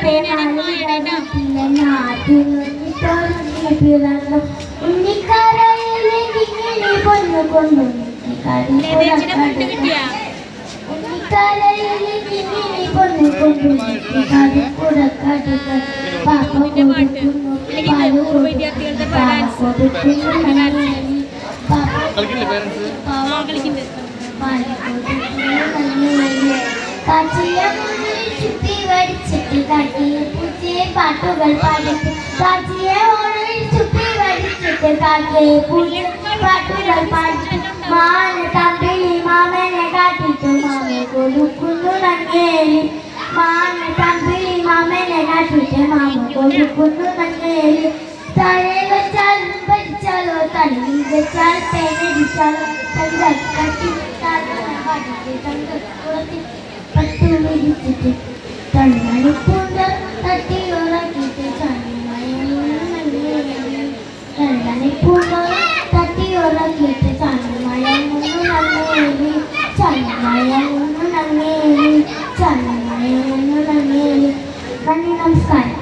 പിറന്നു ഉണ്ണിക്കരയിലെ കിങ്ങിണി പൊന്നുകൊണ്ടു ഉണ്ണിക്കരയിലെ കിങ്ങിണി പൊന്നുകൊണ്ടു പുറക്കാടുകൾ പാപ്പ കൊടുക്കുന്നു പാല് കൊടുക്കുന്നു പാപ്പ കൊടുക്കുന്നു കാച്ചിയ മുന്നിൽ ചുറ്റി വടിച്ചിട്ട് കാട്ടിയ പൂച്ചയെ പാട്ടുകൾ പാടിട്ട് കാച്ചിയ മുന്നിൽ ചുറ്റി വടിച്ചിട്ട് കാട്ടിയ പൂച്ച പാട്ടുകൾ പാടിട്ട് മാന തമ്പിളി മാമനെ കാട്ടിട്ട് മാമ കൊടുക്കുന്നു നങ്ങേലി മാന തമ്പിളി മാമനെ കാട്ടിട്ട് മാമ കൊടുക്കുന്നു നങ്ങേലി തലേ വെച്ചാലും ഭരിച്ചാലോ തലയിൽ വെച്ചാൽ പേനടിച്ചാലോ തലി പത്തു വിരിച്ചിട്ട് തണ്ണടിപ്പൂണ്ട തട്ടിയുറക്കിട്ട് ചണിമയൂണ്ട തട്ടിയുറക്കിട്ട് ചണിമയൂന്നു നങ്ങേലി ചണിമയൂന്നു നങ്ങേലി ചണിമയൂന്നു നങ്ങേലി നന്ദി നമസ്കാരം.